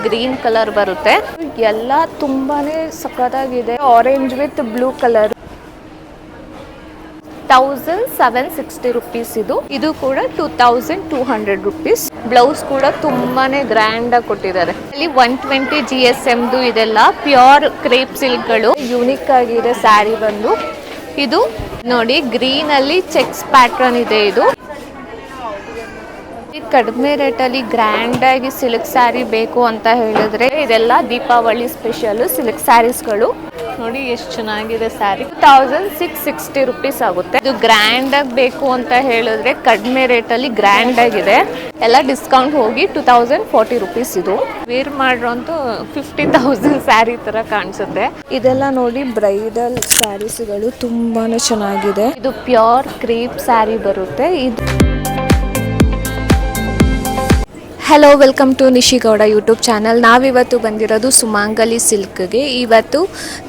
Green colour ಬರುತ್ತೆ. ಎಲ್ಲ ತುಂಬಾನೇ ಸಖತ್ತಾಗಿದೆ. Orange with blue colour. 1760 rupees ಇದು ಕೂಡ 2200 rupees. ಬ್ಲೌಸ್ ಕೂಡ ತುಂಬಾನೇ ಗ್ರ್ಯಾಂಡ್ ಆಗಿ ಕೊಟ್ಟಿದ್ದಾರೆ. ಇಲ್ಲಿ 120 GSM ಇದೆಲ್ಲ ಪ್ಯೂರ್ ಕ್ರೇಪ್ ಸಿಲ್ಕ್ ಗಳು. ಯೂನಿಕ್ ಆಗಿದೆ ಸ್ಯಾರಿ ಬಂದು. ಇದು ನೋಡಿ ಗ್ರೀನ್ ಅಲ್ಲಿ ಚೆಕ್ಸ್ ಪ್ಯಾಟರ್ನ್ ಇದೆ. ಇದು ಕಡಿಮೆ ರೇಟಲ್ಲಿ ಗ್ರ್ಯಾಂಡ್ ಆಗಿ ಸಿಲ್ಕ್ ಸ್ಯಾರಿ ಬೇಕು ಅಂತ ಹೇಳಿದ್ರೆ ಇದೆಲ್ಲ ದೀಪಾವಳಿ ಸ್ಪೆಷಲ್ ಸಿಲ್ಕ್ ಸ್ಯಾರೀಸ್ಗಳು. ನೋಡಿ ಎಷ್ಟು ಚೆನ್ನಾಗಿದೆ ಸ್ಯಾರಿ. 1660 rupees ಆಗುತ್ತೆ. ಇದು ಗ್ರ್ಯಾಂಡ್ ಆಗಿ ಬೇಕು ಅಂತ ಹೇಳಿದ್ರೆ ಕಡಿಮೆ ರೇಟಲ್ಲಿ ಗ್ರ್ಯಾಂಡ್ ಆಗಿದೆ. ಎಲ್ಲ ಡಿಸ್ಕೌಂಟ್ ಹೋಗಿ 2040 rupees. ಇದು ವೇರ್ ಮಾಡಿರೋಂತೂ 50,000 ಸ್ಯಾರಿ ತರ ಕಾಣಿಸುತ್ತೆ. ಇದೆಲ್ಲ ನೋಡಿ ಬ್ರೈಡಲ್ ಸ್ಯಾರೀಸ್ಗಳು ತುಂಬಾನೇ ಚೆನ್ನಾಗಿದೆ. ಇದು ಪ್ಯೂರ್ ಕ್ರೇಪ್ ಸ್ಯಾರಿ ಬರುತ್ತೆ. ಇದು hello, welcome to Nishigowda YouTube channel. ನಾವಿವತ್ತು ಬಂದಿರೋದು ಸುಮಂಗಲಿ ಸಿಲ್ಕ್ಗೆ. ಇವತ್ತು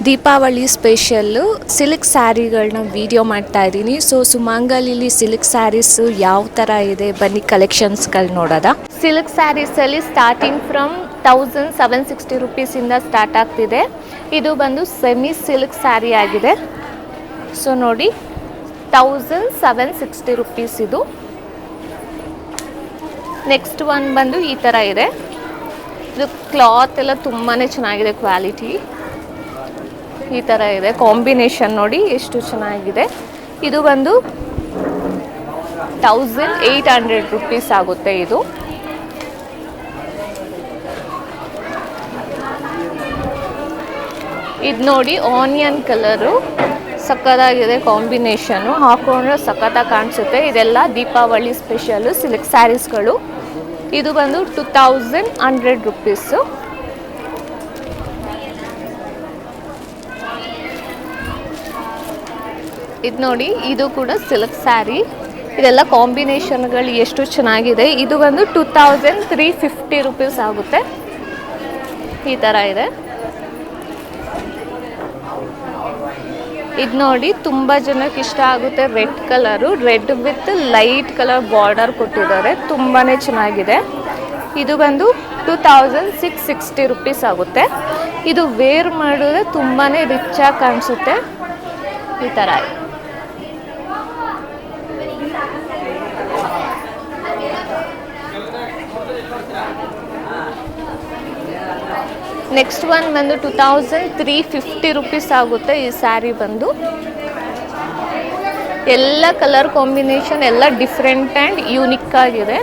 ದೀಪಾವಳಿ ಸ್ಪೆಷಲ್ಲು ಸಿಲ್ಕ್ ಸ್ಯಾರಿಗಳನ್ನ ವಿಡಿಯೋ ಮಾಡ್ತಾ ಇದ್ದೀನಿ. ಸೊ ಸುಮಂಗಲಿಲಿ ಸಿಲ್ಕ್ ಸ್ಯಾರೀಸು ಯಾವ ಥರ ಇದೆ ಬನ್ನಿ ಕಲೆಕ್ಷನ್ಸ್ಗಳು ನೋಡೋದ. ಸಿಲ್ಕ್ ಸ್ಯಾರೀಸಲ್ಲಿ ಸ್ಟಾರ್ಟಿಂಗ್ ಫ್ರಮ್ 1760 rupees ಸ್ಟಾರ್ಟ್ ಆಗ್ತಿದೆ. ಇದು ಬಂದು ಸೆಮಿ ಸಿಲ್ಕ್ ಸ್ಯಾರಿ ಆಗಿದೆ. ಸೊ ನೋಡಿ 1760 rupees ಇದು. ನೆಕ್ಸ್ಟ್ ಒನ್ ಬಂದು ಈ ಥರ ಇದೆ. ಇದು ಕ್ಲಾತ್ ಎಲ್ಲ ತುಂಬಾ ಚೆನ್ನಾಗಿದೆ, ಕ್ವಾಲಿಟಿ ಈ ಥರ ಇದೆ. ಕಾಂಬಿನೇಷನ್ ನೋಡಿ ಎಷ್ಟು ಚೆನ್ನಾಗಿದೆ. ಇದು ಬಂದು 1800 rupees ಆಗುತ್ತೆ. ಇದು ನೋಡಿ ಆನಿಯನ್ ಕಲರು ಸಖತ್ತಾಗಿದೆ. ಕಾಂಬಿನೇಷನು ಹಾಕೊಂಡ್ರೆ ಸಖತ್ತಾಗಿ ಕಾಣಿಸುತ್ತೆ. ಇದೆಲ್ಲ ದೀಪಾವಳಿ ಸ್ಪೆಷಲು ಸಿಲ್ಕ್ ಸ್ಯಾರೀಸ್ಗಳು. ಇದು ಬಂದು 2100 rupees. ಇದು ನೋಡಿ, ಇದು ಕೂಡ ಸಿಲ್ಕ್ ಸ್ಯಾರಿ. ಇದೆಲ್ಲ ಕಾಂಬಿನೇಷನ್ಗಳು ಎಷ್ಟು ಚೆನ್ನಾಗಿದೆ. ಇದು ಬಂದು 2350 rupees ಆಗುತ್ತೆ. ಈ ಥರ ಇದೆ. ಇದು ನೋಡಿ ತುಂಬ ಜನಕ್ಕೆ ಇಷ್ಟ ಆಗುತ್ತೆ. Red colour, red with light colour border ಕೊಟ್ಟಿದ್ದಾರೆ. ತುಂಬಾ ಚೆನ್ನಾಗಿದೆ. ಇದು ಬಂದು 2660 rupees ಆಗುತ್ತೆ. ಇದು ವೇರ್ ಮಾಡಿದ್ರೆ ತುಂಬಾ ರಿಚ್ ಆಗಿ ಕಾಣಿಸುತ್ತೆ. ಈ ಥರ ನೆಕ್ಸ್ಟ್ ಒನ್ ಬಂದು 2350 rupees ಆಗುತ್ತೆ. ಈ ಸ್ಯಾರಿ ಬಂದು ಎಲ್ಲ ಕಲರ್ ಕಾಂಬಿನೇಷನ್ ಎಲ್ಲ ಡಿಫ್ರೆಂಟ್ ಆ್ಯಂಡ್ ಯೂನಿಕ್ ಆಗಿದೆ.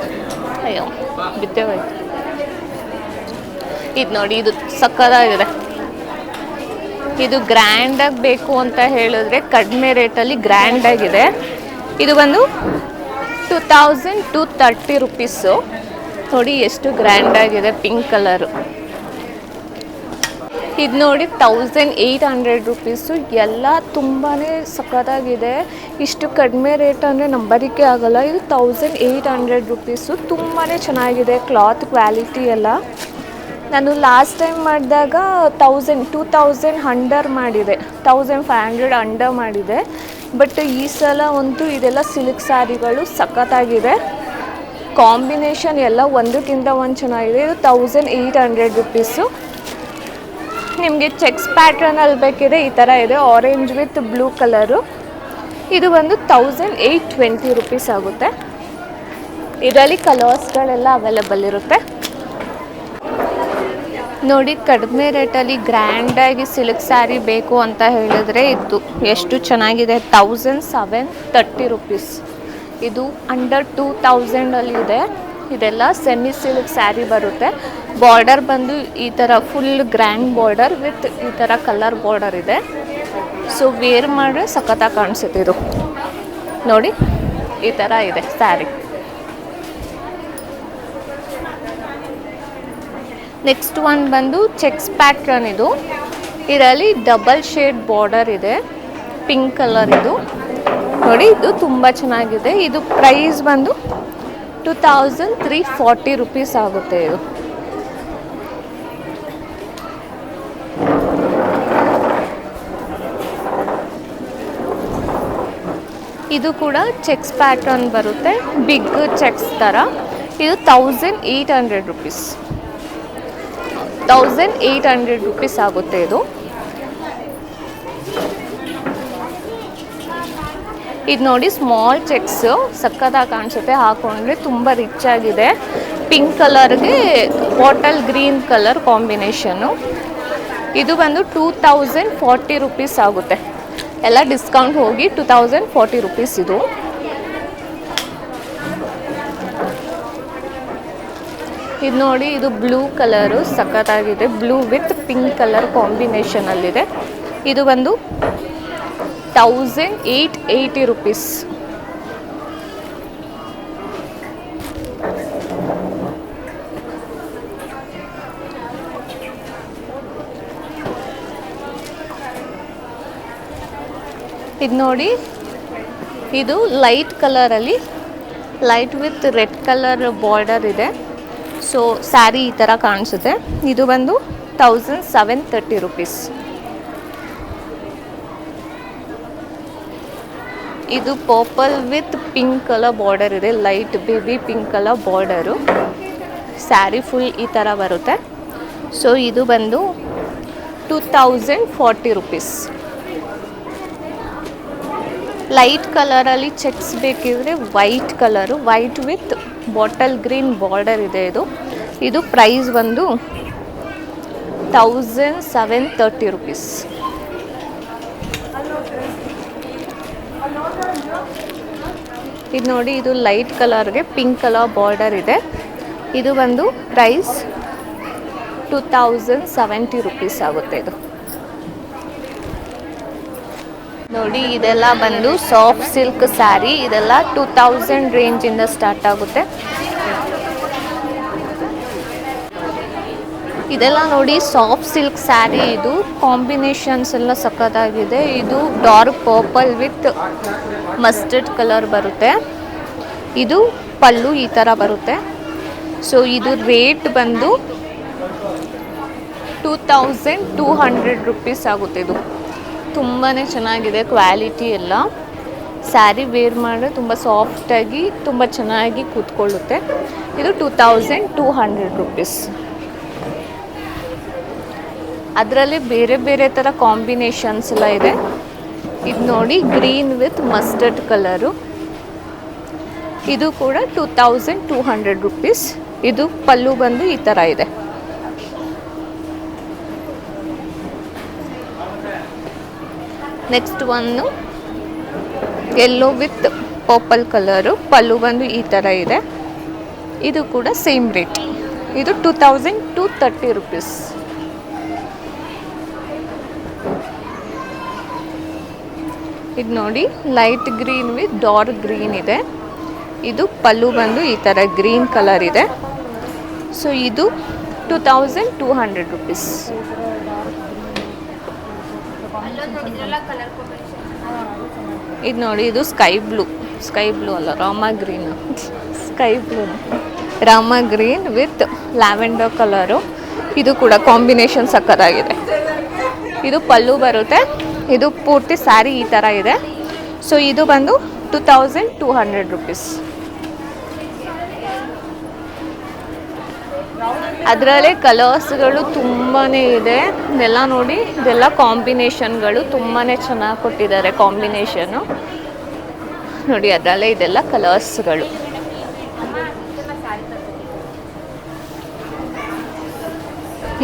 ಅಯ್ಯೋ ಬಿದ್ದೆ ಹೋಯ್ತು. ಇದು ನೋಡಿ, ಇದು ಸಕ್ಕತ್ತಾಗಿದೆ. ಇದು ಗ್ರ್ಯಾಂಡಾಗಿ ಬೇಕು ಅಂತ ಹೇಳಿದ್ರೆ ಕಡಿಮೆ ರೇಟಲ್ಲಿ ಗ್ರ್ಯಾಂಡ್ ಆಗಿದೆ. ಇದು ಬಂದು 2230 rupees. ನೋಡಿ ಎಷ್ಟು ಗ್ರ್ಯಾಂಡ್ ಆಗಿದೆ, ಪಿಂಕ್ ಕಲರು. ಇದು ನೋಡಿ 1800 rupees. ಎಲ್ಲ ತುಂಬಾ ಸಖತ್ತಾಗಿದೆ. ಇಷ್ಟು ಕಡಿಮೆ ರೇಟ್ ಅಂದರೆ ನಂಬರಿಕೆ ಆಗಲ್ಲ. ಇದು 1800 rupees. ತುಂಬಾ ಚೆನ್ನಾಗಿದೆ ಕ್ಲಾತ್ ಕ್ವಾಲಿಟಿ ಎಲ್ಲ. ನಾನು ಲಾಸ್ಟ್ ಟೈಮ್ ಮಾಡಿದಾಗ 2000 ಅಂಡರ್ ಮಾಡಿದೆ, 1500 ಅಂಡರ್ ಮಾಡಿದೆ. ಬಟ್ ಈ ಸಲ ಅಂತೂ ಇದೆಲ್ಲ ಸಿಲ್ಕ್ ಸ್ಯಾರಿಗಳು ಸಖತ್ತಾಗಿದೆ. ಕಾಂಬಿನೇಷನ್ ಎಲ್ಲ ಒಂದಕ್ಕಿಂತ ಒಂದು ಚೆನ್ನಾಗಿದೆ. ಇದು 1800 rupees. ನಿಮಗೆ ಚೆಕ್ಸ್ ಪ್ಯಾಟ್ರನಲ್ಲಿ ಬೇಕಿದೆ ಈ ಥರ ಇದೆ, ಆರೆಂಜ್ ವಿತ್ ಬ್ಲೂ ಕಲರು. ಇದು ಬಂದು 1820 rupees ಆಗುತ್ತೆ. ಇದರಲ್ಲಿ ಕಲರ್ಸ್ಗಳೆಲ್ಲ ಅವೈಲೇಬಲ್ ಇರುತ್ತೆ. ನೋಡಿ ಕಡಿಮೆ ರೇಟಲ್ಲಿ ಗ್ರ್ಯಾಂಡಾಗಿ ಸಿಲ್ಕ್ ಸ್ಯಾರಿ ಬೇಕು ಅಂತ ಹೇಳಿದ್ರೆ ಇದು ಎಷ್ಟು ಚೆನ್ನಾಗಿದೆ. 1730 rupees. ಇದು ಅಂಡರ್ 2000 ಇದೆ. ಇದೆಲ್ಲ ಸೆಮಿ ಸಿಲ್ಕ್ ಸ್ಯಾರಿ ಬರುತ್ತೆ. ಬಾರ್ಡರ್ ಬಂದು ಈ ಥರ ಫುಲ್ ಗ್ರ್ಯಾಂಡ್ ಬಾರ್ಡರ್ ವಿತ್ ಈ ಥರ ಕಲರ್ ಬಾರ್ಡರ್ ಇದೆ. ಸೊ ವೇರ್ ಮಾಡಿದ್ರೆ ಸಖತ್ತಾಗಿ ಕಾಣಿಸುತ್ತೆ. ಇದು ನೋಡಿ ಈ ಥರ ಇದೆ ಸ್ಯಾರಿ. ನೆಕ್ಸ್ಟ್ ಒನ್ ಬಂದು ಚೆಕ್ಸ್ ಪ್ಯಾಟ್ರನ್. ಇದು ಇದರಲ್ಲಿ ಡಬಲ್ ಶೇಡ್ ಬಾರ್ಡರ್ ಇದೆ, ಪಿಂಕ್ ಕಲರ್. ಇದು ನೋಡಿ, ಇದು ತುಂಬ ಚೆನ್ನಾಗಿದೆ. ಇದು ಪ್ರೈಸ್ ಬಂದು 2340 rupees ಆಗುತ್ತೆ. ಇದು ಇದು ಕೂಡ ಚೆಕ್ಸ್ ಪ್ಯಾಟರ್ನ್ ಬರುತ್ತೆ, ಬಿಗ್ ಚೆಕ್ಸ್ ಥರ. ಇದು 1800 rupees. 1800 ರುಪೀಸ್ ಆಗುತ್ತೆ ಇದು. ಇದು ನೋಡಿ ಸ್ಮಾಲ್ ಚೆಕ್ಸ್ ಸಕ್ಕತ್ತಾಗಿ ಕಾಣಿಸುತ್ತೆ, ಹಾಕೊಂಡ್ರೆ ತುಂಬ ರಿಚ್ ಆಗಿದೆ. ಪಿಂಕ್ ಕಲರ್ಗೆ ಬಾಟಲ್ ಗ್ರೀನ್ ಕಲರ್ ಕಾಂಬಿನೇಷನ್ನು. ಇದು ಬಂದು 2040 ರುಪೀಸ್ ಆಗುತ್ತೆ, ಎಲ್ಲ ಡಿಸ್ಕೌಂಟ್ ಹೋಗಿ 2040 ರುಪೀಸ್ ಇದು. ಇದು ನೋಡಿ, ಇದು ಬ್ಲೂ ಕಲರು ಸಖತ್ತಾಗಿದೆ, ಬ್ಲೂ ವಿತ್ ಪಿಂಕ್ ಕಲರ್ ಕಾಂಬಿನೇಷನಲ್ಲಿದೆ. ಇದು ಬಂದು 1880 ರುಪೀಸ್. ಇದು ನೋಡಿ, ಇದು ಲೈಟ್ ಕಲರಲ್ಲಿ, light with red colour border ಇದೆ. ಸೊ ಸ್ಯಾರಿ ಈ ಥರ ಕಾಣಿಸುತ್ತೆ. ಇದು ಬಂದು 1730 ರುಪೀಸ್. ಇದು purple with pink colour border ಇದೆ, light baby pink colour border. Sari full ಈ ಥರ ಬರುತ್ತೆ. ಸೊ ಇದು ಬಂದು 2040 ರುಪೀಸ್. ಲೈಟ್ ಕಲರಲ್ಲಿ ಚೆಕ್ಸ್ ಬೇಕಿದ್ರೆ white colour, white with bottle green border ಇದೆ ಇದು. ಇದು ಪ್ರೈಸ್ ಬಂದು 1730 ರುಪೀಸ್. ಇದು ನೋಡಿ, ಇದು ಲೈಟ್ ಕಲರ್ಗೆ ಪಿಂಕ್ ಕಲರ್ ಬಾರ್ಡರ್ ಇದೆ. ಇದು ಬಂದು ಪ್ರೈಸ್ 2070 ರುಪೀಸ್ ಆಗುತ್ತೆ ಇದು. ನೋಡಿ, ಇದೆಲ್ಲ ಬಂದು ಸಾಫ್ಟ್ ಸಿಲ್ಕ್ ಸ್ಯಾರಿ, ಇದೆಲ್ಲ 2000 ರೇಂಜಿಂದ ಸ್ಟಾರ್ಟ್ ಆಗುತ್ತೆ. ಇದೆಲ್ಲ ನೋಡಿ ಸಾಫ್ಟ್ ಸಿಲ್ಕ್ ಸ್ಯಾರಿ, ಇದು ಕಾಂಬಿನೇಷನ್ಸ್ ಎಲ್ಲ ಸಖತ್ತಾಗಿದೆ. ಇದು dark purple with mustard colour ಬರುತ್ತೆ. ಇದು ಪಲ್ಲು ಈ ಥರ ಬರುತ್ತೆ. ಸೊ ಇದು ರೇಟ್ ಬಂದು 2200 ರುಪೀಸ್ ಆಗುತ್ತೆ. ಇದು ತುಂಬಾ ಚೆನ್ನಾಗಿದೆ, ಕ್ವಾಲಿಟಿ ಎಲ್ಲ. ಸ್ಯಾರಿ ವೇರ್ ಮಾಡಿದ್ರೆ ತುಂಬ ಸಾಫ್ಟಾಗಿ ತುಂಬ ಚೆನ್ನಾಗಿ ಕೂತ್ಕೊಳ್ಳುತ್ತೆ. ಇದು 2200 ರುಪೀಸ್. ಅದರಲ್ಲಿ ಬೇರೆ ಬೇರೆ ಥರ ಕಾಂಬಿನೇಷನ್ಸ್ ಎಲ್ಲ ಇದೆ. ಇದು ನೋಡಿ, ಗ್ರೀನ್ ವಿತ್ ಮಸ್ಟರ್ಡ್ ಕಲರು. ಇದು ಕೂಡ 2200 ರುಪೀಸ್. ಇದು ಪಲ್ಲು ಬಂದು ಈ ಥರ ಇದೆ. ನೆಕ್ಸ್ಟ್ ಒಂದು ಯೆಲ್ಲೋ ವಿತ್ ಪರ್ಪಲ್ ಕಲರು, ಪಲ್ಲು ಬಂದು ಈ ಥರ ಇದೆ. ಇದು ಕೂಡ ಸೇಮ್ ರೇಟ್. ಇದು 2230 ರುಪೀಸ್. ಇದು ನೋಡಿ, light green with dark green ಇದೆ. ಇದು ಪಲ್ಲು ಬಂದು ಈ ಥರ ಗ್ರೀನ್ ಕಲರ್ ಇದೆ. ಸೊ ಇದು 2200 ರುಪೀಸ್. ಇದು ನೋಡಿ, ಇದು ಸ್ಕೈ ಬ್ಲೂ ಅಲ್ಲ, Rama green, sky blue, Rama green with lavender colour. ಇದು ಕೂಡ ಕಾಂಬಿನೇಷನ್ ಸಕ್ಕತ್ತಾಗಿದೆ. ಇದು ಪಲ್ಲು ಬರುತ್ತೆ. ಇದು ಪೂರ್ತಿ ಸ್ಯಾರಿ ಈ ಥರ ಇದೆ. ಸೊ ಇದು ಬಂದು 2200 ರುಪೀಸ್. ಅದರಲ್ಲೇ ಕಲರ್ಸ್ಗಳು ತುಂಬಾ ಇದೆ. ಇದೆಲ್ಲ ನೋಡಿ, ಇದೆಲ್ಲ ಕಾಂಬಿನೇಷನ್ಗಳು ತುಂಬಾ ಚೆನ್ನಾಗಿ ಕೊಟ್ಟಿದ್ದಾರೆ. ಕಾಂಬಿನೇಷನು ನೋಡಿ, ಅದರಲ್ಲೇ ಇದೆಲ್ಲ ಕಲರ್ಸ್ಗಳು.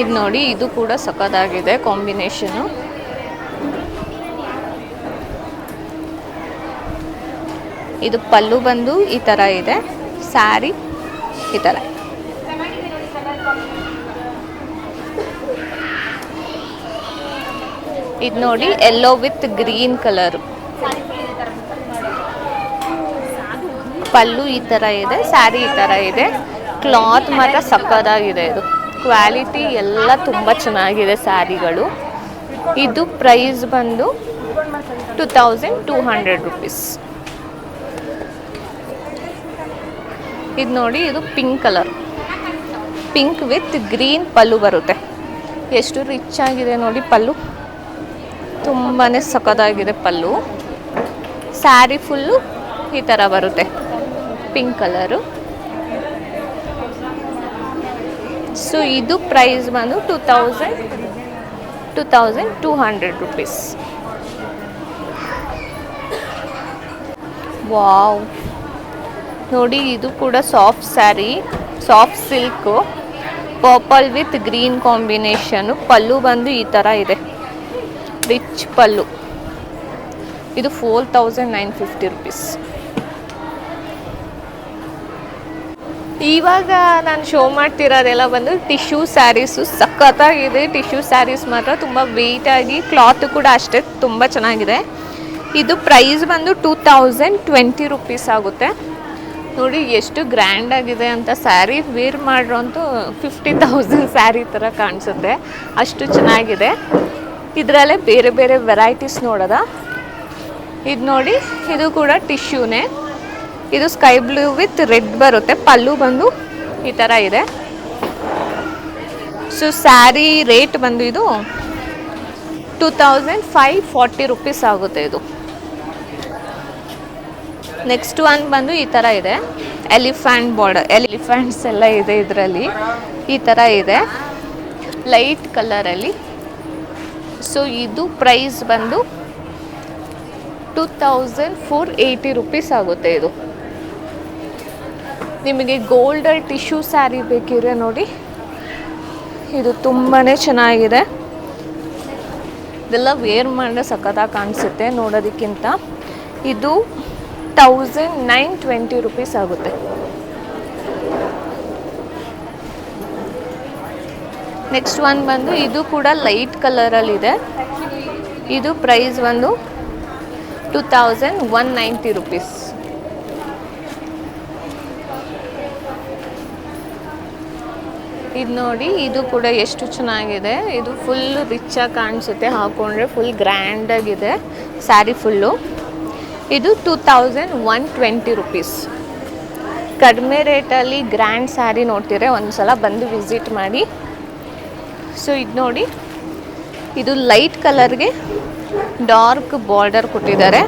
ಇದು ನೋಡಿ, ಇದು ಕೂಡ ಸಖತ್ತಾಗಿದೆ ಕಾಂಬಿನೇಷನು. ಇದು ಪಲ್ಲು ಬಂದು ಈ ಥರ ಇದೆ, ಸ್ಯಾರಿ ಈ ಥರ. ಇದು ನೋಡಿ, ಯೆಲ್ಲೋ ವಿತ್ ಗ್ರೀನ್ ಕಲರು, ಪಲ್ಲು ಈ ಥರ ಇದೆ, ಸ್ಯಾರಿ ಈ ಥರ ಇದೆ. ಕ್ಲಾತ್ ಮಾತ್ರ ಸಕ್ಕತ್ತಾಗಿದೆ. ಇದು ಕ್ವಾಲಿಟಿ ಎಲ್ಲ ತುಂಬ ಚೆನ್ನಾಗಿದೆ ಸ್ಯಾರಿಗಳು. ಇದು ಪ್ರೈಸ್ ಬಂದು 2200 ರುಪೀಸ್. ಇದು ನೋಡಿ, ಇದು pink colour, pink with green pallu ಬರುತ್ತೆ. ಎಷ್ಟು ರಿಚ್ ಆಗಿದೆ ನೋಡಿ ಪಲ್ಲು, ತುಂಬಾ ಸಖತ್ತಾಗಿದೆ ಪಲ್ಲು. ಸ್ಯಾರಿ ಫುಲ್ಲು ಈ ಥರ ಬರುತ್ತೆ, ಪಿಂಕ್ ಕಲರು. ಸೊ ಇದು ಪ್ರೈಸ್ ಬಂದು 2200 ರುಪೀಸ್. ವಾವ್, ನೋಡಿ ಇದು ಕೂಡ soft sari, soft silk, purple with green combination. Pallu ಬಂದು ಈ ಥರ ಇದೆ, ರಿಚ್ ಪಲ್ಲು. ಇದು 4950 ರುಪೀಸ್. ಇವಾಗ ನಾನು ಶೋ ಮಾಡ್ತಿರೋದೆಲ್ಲ ಬಂದು ಟಿಶ್ಯೂ ಸ್ಯಾರೀಸು. ಸಖತ್ತಾಗಿದೆ ಟಿಶ್ಯೂ ಸ್ಯಾರೀಸ್ ಮಾತ್ರ, ತುಂಬ ವೆಯ್ಟಾಗಿ, ಕ್ಲಾತ್ ಕೂಡ ಅಷ್ಟೇ ತುಂಬ ಚೆನ್ನಾಗಿದೆ. ಇದು ಪ್ರೈಸ್ ಬಂದು 2020 ರುಪೀಸ್ ಆಗುತ್ತೆ. ನೋಡಿ ಎಷ್ಟು ಗ್ರ್ಯಾಂಡ್ ಆಗಿದೆ ಅಂತ. ಸ್ಯಾರಿ ವೇರ್ ಮಾಡಿರೋಂತೂ 50,000 ಸ್ಯಾರಿ ಥರ ಕಾಣಿಸುತ್ತೆ, ಅಷ್ಟು ಚೆನ್ನಾಗಿದೆ. ಇದರಲ್ಲೇ ಬೇರೆ ಬೇರೆ ವೆರೈಟೀಸ್ ನೋಡೋದ. ಇದು ನೋಡಿ, ಇದು ಕೂಡ ಟಿಶ್ಯೂನೇ. ಇದು ಸ್ಕೈ ಬ್ಲೂ ವಿತ್ ರೆಡ್ ಬರುತ್ತೆ. ಪಲ್ಲು ಬಂದು ಈ ಥರ ಇದೆ. ಸೊ ಸ್ಯಾರಿ ರೇಟ್ ಬಂದು ಇದು 2540 ರುಪೀಸ್ ಆಗುತ್ತೆ ಇದು. ನೆಕ್ಸ್ಟ್ ಒನ್ ಬಂದು ಈ ಥರ ಇದೆ, ಎಲಿಫೆಂಟ್ ಬಾರ್ಡರ್. ಎಲಿಫೆಂಟ್ಸ್ ಎಲ್ಲ ಇದೆ ಇದರಲ್ಲಿ, ಈ ಥರ ಇದೆ ಲೈಟ್ ಕಲರಲ್ಲಿ. ಸೊ ಇದು ಪ್ರೈಸ್ ಬಂದು 2480 ರುಪೀಸ್ ಆಗುತ್ತೆ ಇದು. ನಿಮಗೆ ಗೋಲ್ಡಲ್ ಟಿಶ್ಯೂ ಸ್ಯಾರಿ ಬೇಕಿದ್ರೆ ನೋಡಿ, ಇದು ತುಂಬಾ ಚೆನ್ನಾಗಿದೆ. ಇದೆಲ್ಲ ವೇರ್ ಮಾಡಿದ್ರೆ ಸಖತ್ತಾಗಿ ಕಾಣಿಸುತ್ತೆ ನೋಡೋದಕ್ಕಿಂತ. ಇದು 1920 ರುಪೀಸ್ ಆಗುತ್ತೆ. ನೆಕ್ಸ್ಟ್ ಒನ್ ಬಂದು ಇದು ಕೂಡ ಲೈಟ್ ಕಲರಲ್ಲಿದೆ. ಇದು ಪ್ರೈಸ್ ಬಂದು 2190 ರುಪೀಸ್. ಇದು ನೋಡಿ, ಇದು ಕೂಡ ಎಷ್ಟು ಚೆನ್ನಾಗಿದೆ. ಇದು ಫುಲ್ ರಿಚಾಗಿ ಕಾಣಿಸುತ್ತೆ, ಹಾಕೊಂಡ್ರೆ ಫುಲ್ ಗ್ರ್ಯಾಂಡಾಗಿದೆ ಸ್ಯಾರಿ ಫುಲ್ಲು. ಇದು 2120 ರುಪೀಸ್. ಕಡಿಮೆ ರೇಟಲ್ಲಿ ಗ್ರ್ಯಾಂಡ್ ಸ್ಯಾರಿ ನೋಡ್ತೀರಾ, ಒಂದು ಸಲ ಬಂದು ವಿಸಿಟ್ ಮಾಡಿ. ಸೊ ಇದು ನೋಡಿ, ಇದು ಲೈಟ್ ಕಲರ್ಗೆ ಡಾರ್ಕ್ ಬಾರ್ಡರ್ ಕೊಟ್ಟಿದ್ದಾರೆ.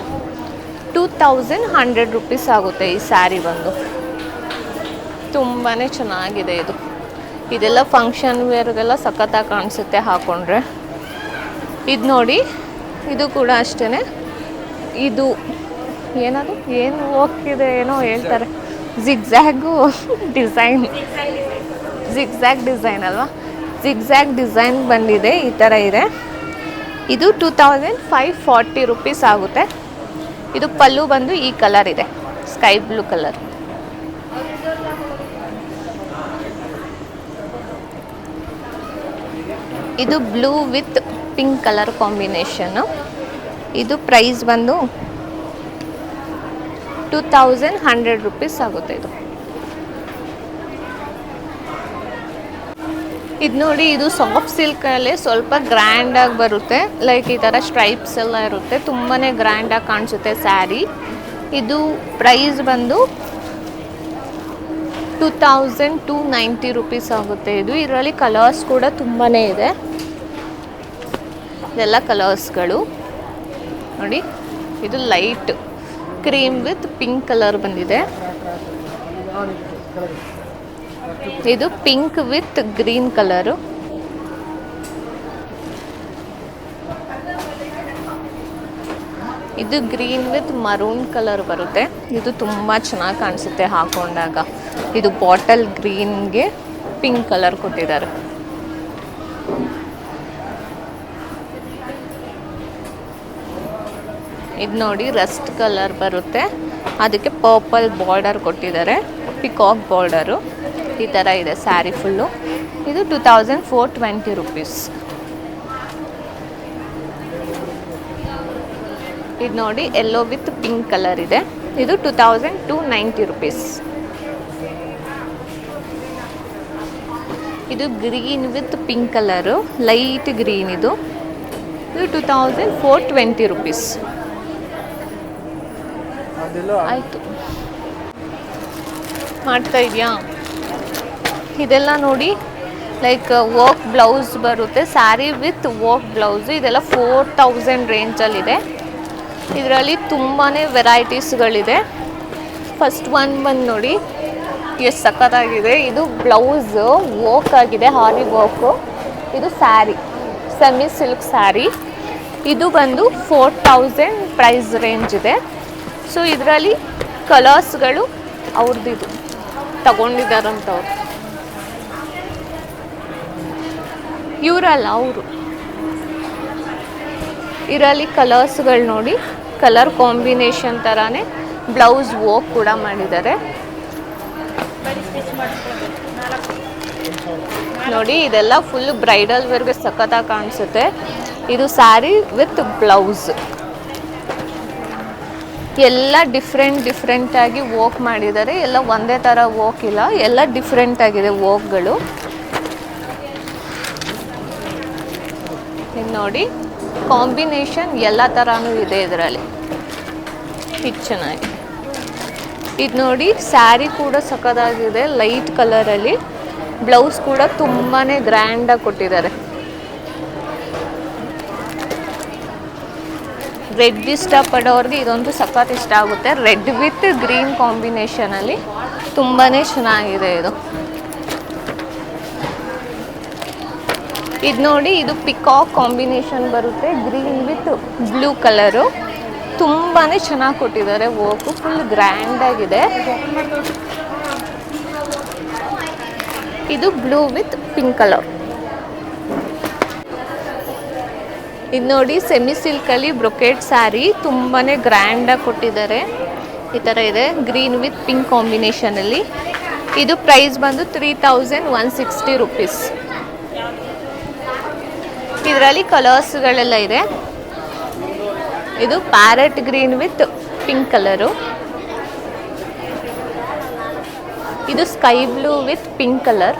2100 ರುಪೀಸ್ ಆಗುತ್ತೆ ಈ ಸ್ಯಾರಿ ಬಂದು. ತುಂಬಾ ಚೆನ್ನಾಗಿದೆ ಇದು. ಇದೆಲ್ಲ ಫಂಕ್ಷನ್ ವೇರ್ಗೆಲ್ಲ ಸಖತ್ತಾಗಿ ಕಾಣಿಸುತ್ತೆ ಹಾಕೊಂಡ್ರೆ. ಇದು ನೋಡಿ, ಇದು ಕೂಡ ಅಷ್ಟೇ. ಇದು ಏನದು ಏನು ಹೋಗ್ತಿದೆ, ಏನೋ ಹೇಳ್ತಾರೆ, ಜಿಗ್ಜ್ಯಾಗು ಡಿಸೈನ್, ಜಿಗ್ಜ್ಯಾಗ್ ಡಿಸೈನ್ ಅಲ್ವಾ, ಜಿಗ್ಜ್ಯಾಗ್ ಡಿಸೈನ್ ಬಂದಿದೆ, ಈ ಥರ ಇದೆ. ಇದು 2540 ರುಪೀಸ್ ಆಗುತ್ತೆ. ಇದು ಪಲ್ಲು ಬಂದು ಈ ಕಲರ್ ಇದೆ, ಸ್ಕೈ ಬ್ಲೂ ಕಲರ್. ಇದು blue with pink colour combination. ಇದು ಪ್ರೈಸ್ ಬಂದು 2100 ರುಪೀಸ್ ಆಗುತ್ತೆ ಇದು. ಇದು ನೋಡಿ, ಇದು ಸಾಫ್ಟ್ ಸಿಲ್ಕಲ್ಲೇ ಸ್ವಲ್ಪ ಗ್ರ್ಯಾಂಡಾಗಿ ಬರುತ್ತೆ, ಲೈಕ್ ಈ ಥರ ಸ್ಟ್ರೈಪ್ಸ್ ಎಲ್ಲ ಇರುತ್ತೆ, ತುಂಬಾ ಗ್ರ್ಯಾಂಡಾಗಿ ಕಾಣಿಸುತ್ತೆ ಸ್ಯಾರಿ. ಇದು ಪ್ರೈಸ್ ಬಂದು 2290 ರುಪೀಸ್ ಆಗುತ್ತೆ ಇದು. ಇದರಲ್ಲಿ ಕಲರ್ಸ್ ಕೂಡ ತುಂಬಾ ಇದೆ, ಇದೆಲ್ಲ ಕಲರ್ಸ್ಗಳು ನೋಡಿ. ಇದು light cream with pink colour ಬಂದಿದೆ. ಇದು ಪಿಂಕ್ ವಿತ್ ಗ್ರೀನ್ ಕಲರು. ಇದು ಗ್ರೀನ್ ವಿತ್ ಮರೂನ್ ಕಲರ್ ಬರುತ್ತೆ. ಇದು ತುಂಬ ಚೆನ್ನಾಗಿ ಕಾಣಿಸುತ್ತೆ ಹಾಕೊಂಡಾಗ. ಇದು ಬಾಟಲ್ ಗ್ರೀನ್ಗೆ ಪಿಂಕ್ ಕಲರ್ ಕೊಟ್ಟಿದ್ದಾರೆ. ಇದು ನೋಡಿ, ರಸ್ಟ್ ಕಲರ್ ಬರುತ್ತೆ, ಅದಕ್ಕೆ ಪರ್ಪಲ್ ಬಾರ್ಡರ್ ಕೊಟ್ಟಿದ್ದಾರೆ, ಪಿಕಾಕ್ ಬಾರ್ಡರು. ಈ ಥರ ಇದೆ ಸ್ಯಾರಿ ಫುಲ್ಲು. ಇದು 2420 ರುಪೀಸ್. ಇದು ನೋಡಿ, ಯೆಲ್ಲೋ ವಿತ್ ಪಿಂಕ್ ಕಲರ್ ಇದೆ. ಇದು 2290 ರುಪೀಸ್. ಇದು green with pink colour, light green. ಇದು 2420 ರುಪೀಸ್ ಆಯಿತು. ಮಾಡ್ತಾ ಇದೆಯಾ? ಇದೆಲ್ಲ ನೋಡಿ, ಲೈಕ್ ವರ್ಕ್ ಬ್ಲೌಸ್ ಬರುತ್ತೆ, ಸ್ಯಾರಿ ವಿತ್ ವರ್ಕ್ ಬ್ಲೌಸು. ಇದೆಲ್ಲ 4000 ರೇಂಜಲ್ಲಿದೆ. ಇದರಲ್ಲಿ ತುಂಬಾ ವೆರೈಟೀಸ್ಗಳಿದೆ. ಫಸ್ಟ್ ಒನ್ ಬಂದು ನೋಡಿ, ಎಷ್ಟು ಸಖತ್ತಾಗಿದೆ. ಇದು ಬ್ಲೌಸ್ ವರ್ಕ್ ಆಗಿದೆ, ಹಾರಿ ವರ್ಕು. ಇದು ಸ್ಯಾರಿ, ಸೆಮಿ ಸಿಲ್ಕ್ ಸ್ಯಾರಿ. ಇದು ಬಂದು 4000 ಪ್ರೈಸ್ ರೇಂಜ್ ಇದೆ. ಸೊ ಇದರಲ್ಲಿ ಕಲರ್ಸ್ಗಳು ಅವ್ರದ್ದು ತಗೊಂಡಿದ್ದಾರಂತವ್ರು, ಇವರಲ್ಲ ಅವರು. ಇದರಲ್ಲಿ ಕಲರ್ಸ್ಗಳು ನೋಡಿ, ಕಲರ್ ಕಾಂಬಿನೇಷನ್ ಥರನೇ ಬ್ಲೌಸ್ ವರ್ಕ್ ಕೂಡ ಮಾಡಿದ್ದಾರೆ ನೋಡಿ. ಇದೆಲ್ಲ ಫುಲ್ ಬ್ರೈಡಲ್ ವೇರ್ಗೆ ಸಖತ್ತಾಗಿ ಕಾಣಿಸುತ್ತೆ. ಇದು ಸ್ಯಾರಿ ವಿತ್ ಬ್ಲೌಸ್. ಎಲ್ಲ ಡಿಫ್ರೆಂಟಾಗಿ ವರ್ಕ್ ಮಾಡಿದ್ದಾರೆ. ಎಲ್ಲ ಒಂದೇ ಥರ ವರ್ಕ್ ಇಲ್ಲ, ಎಲ್ಲ ಡಿಫ್ರೆಂಟ್ ಆಗಿದೆ ವರ್ಕ್ಗಳು. ಇದು ನೋಡಿ, ಕಾಂಬಿನೇಷನ್ ಎಲ್ಲ ಥರನೂ ಇದೆ ಇದರಲ್ಲಿ. ಇದು ಚೆನ್ನಾಗಿ. ಇದು ನೋಡಿ, ಸ್ಯಾರಿ ಕೂಡ ಸಖತ್ತಾಗಿದೆ ಲೈಟ್ ಕಲರಲ್ಲಿ. ಬ್ಲೌಸ್ ಕೂಡ ತುಂಬಾ ಗ್ರ್ಯಾಂಡಾಗಿ ಕೊಟ್ಟಿದ್ದಾರೆ. ರೆಡ್ ಇಷ್ಟಪಡೋರಿಗೆ ಇದೊಂದು ಸಖತ್ ಇಷ್ಟ ಆಗುತ್ತೆ. ರೆಡ್ ವಿತ್ ಗ್ರೀನ್ ಕಾಂಬಿನೇಷನಲ್ಲಿ ತುಂಬಾ ಚೆನ್ನಾಗಿದೆ ಇದು. ಇದು ನೋಡಿ, ಇದು ಪಿಕಾಕ್ ಕಾಂಬಿನೇಷನ್ ಬರುತ್ತೆ, ಗ್ರೀನ್ ವಿತ್ ಬ್ಲೂ ಕಲರು. ತುಂಬಾ ಚೆನ್ನಾಗಿ ಕೊಟ್ಟಿದ್ದಾರೆ ವರ್ಕು, ಫುಲ್ ಗ್ರ್ಯಾಂಡ್ ಆಗಿದೆ. ಇದು ಬ್ಲೂ ವಿತ್ ಪಿಂಕ್ ಕಲರ್. ಇದು ನೋಡಿ, ಸೆಮಿ ಸಿಲ್ಕಲ್ಲಿ ಬ್ರೊಕೆಟ್ ಸ್ಯಾರಿ ತುಂಬಾ ಗ್ರ್ಯಾಂಡಾಗಿ ಕೊಟ್ಟಿದ್ದಾರೆ. ಈ ಥರ ಇದೆ, ಗ್ರೀನ್ ವಿತ್ ಪಿಂಕ್ ಕಾಂಬಿನೇಷನಲ್ಲಿ. ಇದು ಪ್ರೈಸ್ ಬಂದು 3160 ರುಪೀಸ್. ಇದರಲ್ಲಿ ಕಲರ್ಸ್ಗಳೆಲ್ಲ ಇದೆ. ಇದು parrot green with pink colour. ಇದು sky blue with pink colour.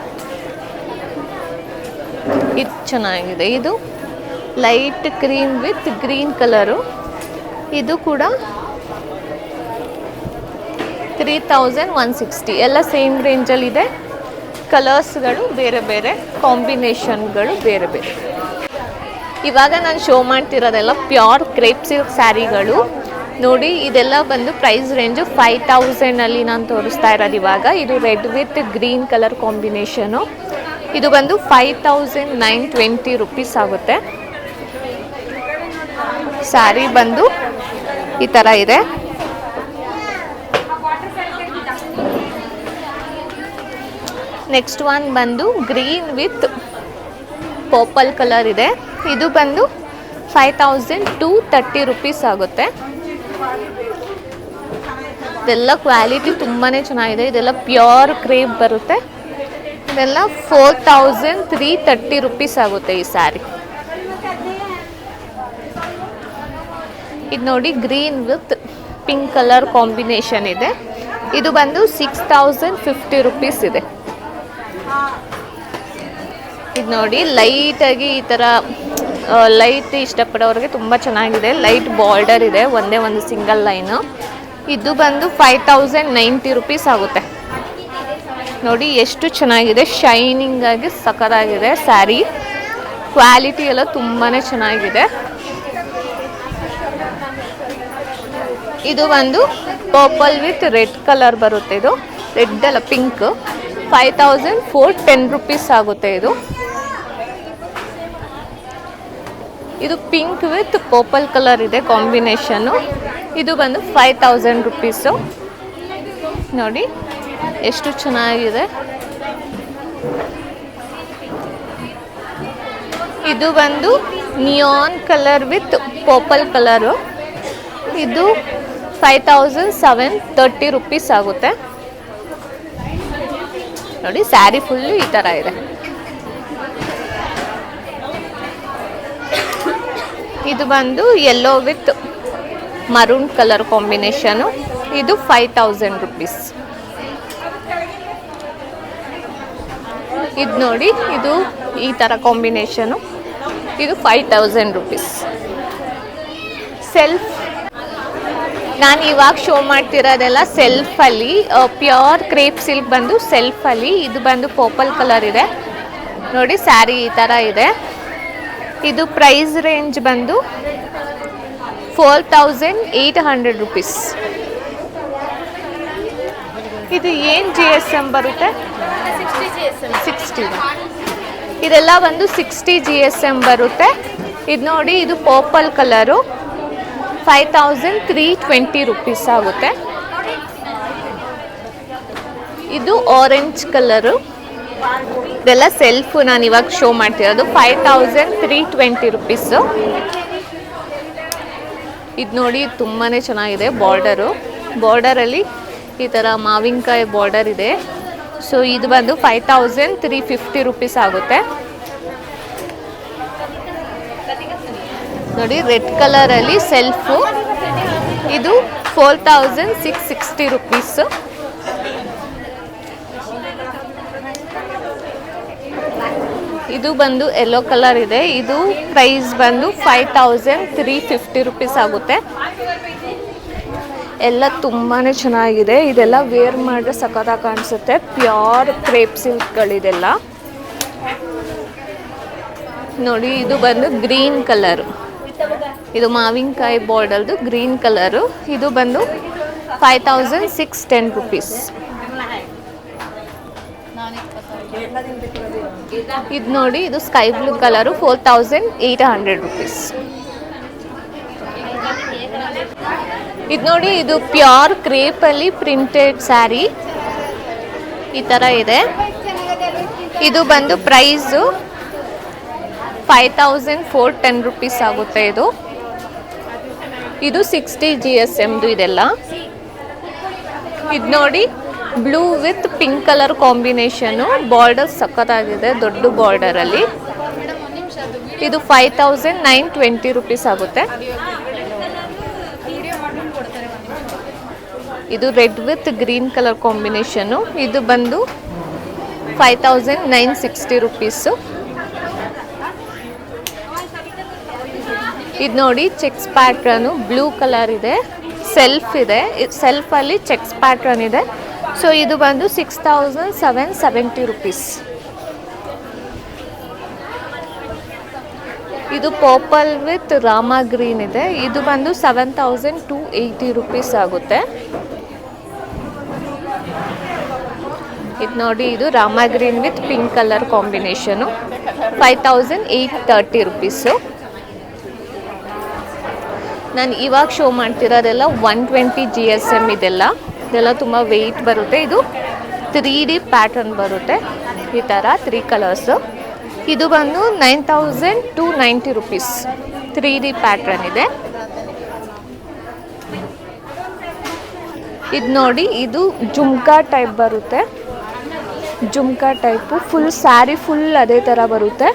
ಇದು ಚೆನ್ನಾಗಿದೆ. ಇದು light cream with green colour. ಇದು ಕೂಡ 3160. ಎಲ್ಲ ಸೇಮ್ ರೇಂಜಲ್ಲಿದೆ. ಕಲರ್ಸ್ಗಳು ಬೇರೆ ಬೇರೆ, ಕಾಂಬಿನೇಷನ್ಗಳು ಬೇರೆ ಬೇರೆ. ಇವಾಗ ನಾನು ಶೋ ಮಾಡ್ತಿರೋದೆಲ್ಲ ಪ್ಯೂರ್ ಕ್ರೇಪ್ ಸಿಲ್ಕ್ ಸ್ಯಾರಿಗಳು ನೋಡಿ. ಇದೆಲ್ಲ ಬಂದು ಪ್ರೈಸ್ ರೇಂಜು 5000ಅಲ್ಲಿ ನಾನು ತೋರಿಸ್ತಾ ಇರೋದು ಇವಾಗ. ಇದು red with green colour combination. ಇದು ಬಂದು 5920 ರುಪೀಸ್ ಆಗುತ್ತೆ. ಸ್ಯಾರಿ ಬಂದು ಈ ಥರ ಇದೆ. ನೆಕ್ಸ್ಟ್ ಒನ್ ಬಂದು ಗ್ರೀನ್ ವಿತ್ ಪರ್ಪಲ್ ಕಲರ್ ಇದೆ. ಇದು ಬಂದು 5230 ರುಪೀಸ್ ಆಗುತ್ತೆ. ಇದೆಲ್ಲ ಕ್ವಾಲಿಟಿ ತುಂಬಾ ಚೆನ್ನಾಗಿದೆ. ಇದೆಲ್ಲ ಪ್ಯೂರ್ ಕ್ರೇಪ್ ಬರುತ್ತೆ. ಇದೆಲ್ಲ 4330 ರುಪೀಸ್ ಆಗುತ್ತೆ ಈ ಸ್ಯಾರಿ. ಇದು ನೋಡಿ, green with pink colour combination ಇದೆ. ಇದು ಬಂದು 6050 ರುಪೀಸ್ ಇದೆ. ಇದು ನೋಡಿ, ಲೈಟಾಗಿ ಈ ಥರ ಲೈಟ್ ಇಷ್ಟಪಡೋರಿಗೆ ತುಂಬ ಚೆನ್ನಾಗಿದೆ. ಲೈಟ್ ಬಾರ್ಡರ್ ಇದೆ, ಒಂದೇ ಒಂದು ಸಿಂಗಲ್ ಲೈನು. ಇದು ಬಂದು 5090 ರುಪೀಸ್ ಆಗುತ್ತೆ. ನೋಡಿ ಎಷ್ಟು ಚೆನ್ನಾಗಿದೆ, ಶೈನಿಂಗ್ ಆಗಿ ಸಖತ್ತಾಗಿದೆ ಸ್ಯಾರಿ. ಕ್ವಾಲಿಟಿ ಎಲ್ಲ ತುಂಬಾ ಚೆನ್ನಾಗಿದೆ. ಇದು ಒಂದು ಪರ್ಪಲ್ ವಿತ್ ರೆಡ್ ಕಲರ್ ಬರುತ್ತೆ. ಇದು ರೆಡ್ ಅಲ್ಲ, ಪಿಂಕ್. 5410 ರುಪೀಸ್ ಆಗುತ್ತೆ ಇದು. ಇದು ಪಿಂಕ್ ವಿತ್ ಪರ್ಪಲ್ ಕಲರ್ ಇದೆ ಕಾಂಬಿನೇಷನ್ನು. ಇದು ಬಂದು 5000 ರುಪೀಸು. ನೋಡಿ ಎಷ್ಟು ಚೆನ್ನಾಗಿದೆ. ಇದು ಬಂದು neon colour with purple colour. ಇದು 5730 ರುಪೀಸ್ ಆಗುತ್ತೆ. ನೋಡಿ, ಸ್ಯಾರಿ ಫುಲ್ಲು ಈ ಥರ ಇದೆ. ಇದು ಬಂದು yellow with maroon colour combination. ಇದು 5000 ರುಪೀಸ್. ಇದು ನೋಡಿ, ಇದು ಈ ಥರ ಕಾಂಬಿನೇಷನು. ಇದು 5000 ರುಪೀಸ್. ಸೆಲ್ಫ್ ನಾನು ಇವಾಗ ಶೋ ಮಾಡ್ತಿರೋದೆಲ್ಲ ಸೆಲ್ಫಲ್ಲಿ ಪ್ಯೂರ್ ಕ್ರೇಪ್ ಸಿಲ್ಕ್ ಬಂದು ಸೆಲ್ಫಲ್ಲಿ. ಇದು ಬಂದು ಪರ್ಪಲ್ ಕಲರ್ ಇದೆ ನೋಡಿ. ಸ್ಯಾರಿ ಈ ಥರ ಇದೆ. ಇದು ಪ್ರೈಸ್ ರೇಂಜ್ ಬಂದು 4800 ರುಪೀಸ್. ಇದು ಏನು GSM ಬರುತ್ತೆ? 60. ಇದೆಲ್ಲ ಒಂದು 60 GSM ಬರುತ್ತೆ. ಇದು ನೋಡಿ, ಇದು ಪರ್ಪಲ್ ಕಲರು 5320 ರುಪೀಸ್ ಆಗುತ್ತೆ. ಇದು ಆರೆಂಜ್ ಕಲರು, ಇದೆಲ್ಲ ಸೆಲ್ಫು ನಾನು ಇವಾಗ ಶೋ ಮಾಡ್ತಿರೋದು 5320 ರುಪೀಸು. ಇದು ನೋಡಿ, ತುಂಬಾ ಚೆನ್ನಾಗಿದೆ. ಬಾರ್ಡರಲ್ಲಿ ಈ ಥರ ಮಾವಿನಕಾಯಿ ಬಾರ್ಡರ್ ಇದೆ. ಸೊ ಇದು ಬಂದು 5350 ರುಪೀಸ್ ಆಗುತ್ತೆ. ನೋಡಿ, ರೆಡ್ ಕಲರಲ್ಲಿ ಸೆಲ್ಫು, ಇದು 4660 ರುಪೀಸು. ಇದು ಬಂದು ಯೆಲ್ಲೋ ಕಲರ್ ಇದೆ. ಇದು ಪ್ರೈಸ್ ಬಂದು 5350 ರುಪೀಸ್ ಆಗುತ್ತೆ. ಎಲ್ಲ ತುಂಬಾ ಚೆನ್ನಾಗಿದೆ. ಇದೆಲ್ಲ ವೇರ್ ಮಾಡಿದ್ರೆ ಸಖತ್ತಾಗಿ ಕಾಣಿಸುತ್ತೆ. ಪ್ಯೂರ್ ಕ್ರೇಪ್ ಸಿಲ್ಕ್ಗಳಿದೆಲ್ಲ. ನೋಡಿ, ಇದು ಬಂದು ಗ್ರೀನ್ ಕಲರು, ಇದು ಮಾವಿನಕಾಯಿ ಬಾರ್ಡರ್ದು ಗ್ರೀನ್ ಕಲರು. ಇದು ಬಂದು 5610 ರುಪೀಸ್. ಇದು ನೋಡಿ, ಇದು ಸ್ಕೈ ಬ್ಲೂ ಕಲರು 4800 ರುಪೀಸ್. ಇದು ನೋಡಿ, ಇದು ಪ್ಯೂರ್ ಕ್ರೇಪಲ್ಲಿ ಪ್ರಿಂಟೆಡ್ ಸ್ಯಾರಿ ಈ ಥರ ಇದೆ. ಇದು ಬಂದು ಪ್ರೈಸು 5410 ರುಪೀಸ್ ಆಗುತ್ತೆ. ಇದು 60 GSMದು ಇದೆಲ್ಲ. ಇದು ನೋಡಿ, blue with pink colour combination, border ಸಖತ್ತಾಗಿದೆ, ದೊಡ್ಡ ಬಾರ್ಡರಲ್ಲಿ. ಇದು 5920 ರುಪೀಸ್ ಆಗುತ್ತೆ. ಇದು red with green colour combination, ಇದು ಬಂದು 5960 ರುಪೀಸು. ಇದು ನೋಡಿ, ಚೆಕ್ಸ್ ಪ್ಯಾಟ್ರನು ಬ್ಲೂ ಕಲರ್ ಇದೆ, ಸೆಲ್ಫ್ ಇದೆ, ಸೆಲ್ಫಲ್ಲಿ ಚೆಕ್ಸ್ ಪ್ಯಾಟ್ರನ್ ಇದೆ. ಸೊ ಇದು ಬಂದು 6770 ರುಪೀಸ್. ಇದು ಪರ್ಪಲ್ ವಿತ್ ರಾಮ ಗ್ರೀನ್ ಇದೆ. ಇದು ಬಂದು 7280 ರುಪೀಸ್ ಆಗುತ್ತೆ. ಇದು ನೋಡಿ, ಇದು Rama green with pink colour combination 5830 rupees. ನಾನು ಇವಾಗ ಶೋ ಮಾಡ್ತಿರೋದೆಲ್ಲ 120 GSM ಇದೆಲ್ಲ ತುಂಬ ವೆಯ್ಟ್ ಬರುತ್ತೆ. ಇದು 3D ಪ್ಯಾಟರ್ನ್ ಬರುತ್ತೆ, ಈ ಥರ 3 ಕಲರ್ಸು. ಇದು ಬಂದು 9290 ರುಪೀಸ್. 3D ಪ್ಯಾಟರ್ನ್ ಇದೆ. ಇದು ನೋಡಿ, ಇದು ಜುಮ್ಕಾ ಟೈಪ್ ಬರುತ್ತೆ. Jhumka type full sari full ಅದೇ ಥರ ಬರುತ್ತೆ.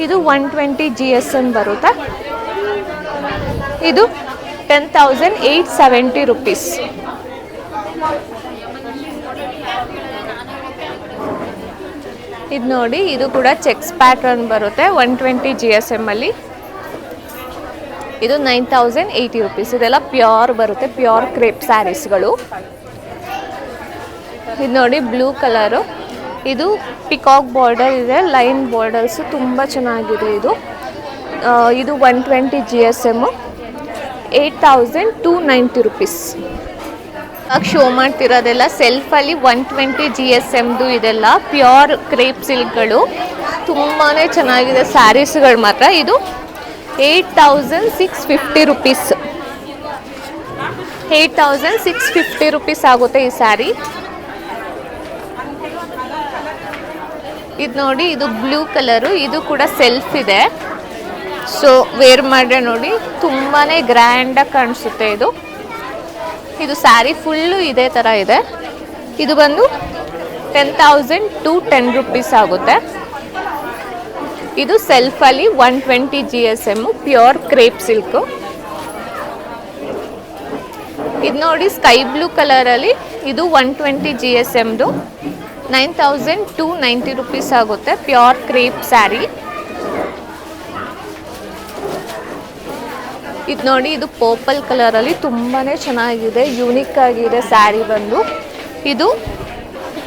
ಇದು 120 GSM ಬರುತ್ತೆ. ಇದು 10,870 ರುಪೀಸ್. ಇದು ನೋಡಿ, ಇದು ಕೂಡ ಚೆಕ್ಸ್ ಪ್ಯಾಟರ್ನ್ ಬರುತ್ತೆ 120 GSM ಅಲ್ಲಿ. ಇದು 9080 ರುಪೀಸ್. ಇದೆಲ್ಲ ಪ್ಯೂರ್ ಬರುತ್ತೆ, ಪ್ಯೂರ್ ಕ್ರೇಪ್ ಸ್ಯಾರೀಸ್ಗಳು. ಇದು ನೋಡಿ, ಬ್ಲೂ ಕಲರು, ಇದು ಪಿಕಾಕ್ ಬಾರ್ಡರ್ ಇದೆ, ಲೈನ್ ಬಾರ್ಡರ್ಸು ತುಂಬ ಚೆನ್ನಾಗಿದೆ. ಇದು 120 GSM 8290 ರುಪೀಸ್. ಇವಾಗ ಶೋ ಮಾಡ್ತಿರೋದೆಲ್ಲ ಸೆಲ್ಫಲ್ಲಿ 120 GSMದು ಇದೆಲ್ಲ ಪ್ಯೂರ್ ಕ್ರೇಪ್ ಸಿಲ್ಕ್ಗಳು, ತುಂಬಾ ಚೆನ್ನಾಗಿದೆ ಸ್ಯಾರೀಸ್ಗಳು ಮಾತ್ರ. ಇದು 8650 ರುಪೀಸ್. 8650 ರುಪೀಸ್ ಆಗುತ್ತೆ ಈ ಸ್ಯಾರಿ. ಇದು ನೋಡಿ, ಇದು ಬ್ಲೂ ಕಲರು, ಇದು ಕೂಡ ಸೆಲ್ಫ್ ಇದೆ. ಸೊ ವೇರ್ ಮಾಡಿದ್ರೆ ನೋಡಿ ತುಂಬಾ ಗ್ರ್ಯಾಂಡಾಗಿ ಕಾಣಿಸುತ್ತೆ. ಇದು ಸ್ಯಾರಿ ಫುಲ್ಲು ಇದೇ ಥರ ಇದೆ. ಇದು ಬಂದು 10,210 ರುಪೀಸ್ ಆಗುತ್ತೆ. ಇದು ಸೆಲ್ಫಲ್ಲಿ 120 GSM ಪ್ಯೂರ್ ಕ್ರೇಪ್ ಸಿಲ್ಕು. ಇದು ನೋಡಿ, ಸ್ಕೈ ಬ್ಲೂ ಕಲರಲ್ಲಿ, ಇದು 120 GSMದು 9290 ರುಪೀಸ್ ಆಗುತ್ತೆ. Pure crepe sari. ಇದು ನೋಡಿ, ಇದು ಪರ್ಪಲ್ ಕಲರಲ್ಲಿ ತುಂಬಾ ಚೆನ್ನಾಗಿದೆ, ಯೂನಿಕ್ ಆಗಿದೆ ಸ್ಯಾರಿ ಬಂದು. ಇದು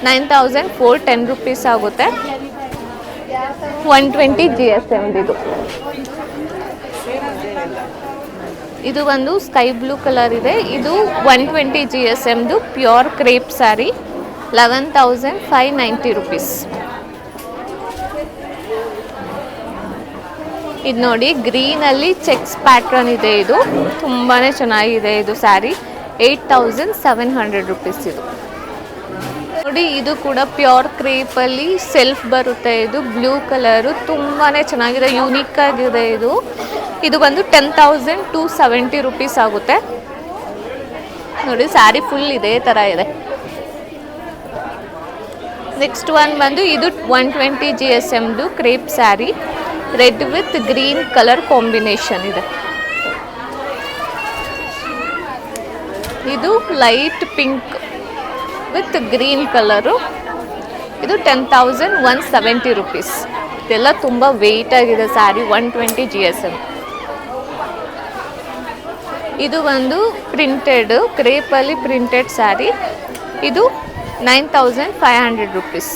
9410 ರುಪೀಸ್ ಆಗುತ್ತೆ. 120 GSM ಇದು ಒಂದು ಸ್ಕೈ ಬ್ಲೂ ಕಲರ್ ಇದೆ. ಇದು 120 GSMದು ಪ್ಯೂರ್ ಕ್ರೇಪ್ ಸ್ಯಾರಿ. 11,590 rupees. ಇದು ನೋಡಿ ಗ್ರೀನಲ್ಲಿ ಚೆಕ್ಸ್ ಪ್ಯಾಟ್ರನ್ ಇದೆ. ಇದು ತುಂಬಾ ಚೆನ್ನಾಗಿದೆ. ಇದು ಸ್ಯಾರಿ 8,700 rupees. ಇದು ನೋಡಿ, ಇದು ಕೂಡ ಪ್ಯೂರ್ ಕ್ರೇಪಲ್ಲಿ ಸೆಲ್ಫ್ ಬರುತ್ತೆ. ಇದು ಬ್ಲೂ ಕಲರು ತುಂಬಾ ಚೆನ್ನಾಗಿದೆ, ಯೂನಿಕ್ ಆಗಿದೆ. ಇದು ಬಂದು 10,270 rupees ಆಗುತ್ತೆ. ನೋಡಿ ಸ್ಯಾರಿ ಫುಲ್ ಇದೇ ಥರ ಇದೆ. ನೆಕ್ಸ್ಟ್ ಒನ್ ಬಂದು ಇದು 120 GSMದು crepe sari, red with green colour combination ಇದೆ. ಇದು light pink with green colour. ಇದು 10,170 rupees. ಇದೆಲ್ಲ ತುಂಬ ವೆಯ್ಟ್ ಆಗಿದೆ ಸ್ಯಾರಿ. 120 GSM. ಇದು ಒಂದು ಪ್ರಿಂಟೆಡ್ ಕ್ರೇಪಲ್ಲಿ ಪ್ರಿಂಟೆಡ್ ಸ್ಯಾರಿ. ಇದು 9,500 rupees.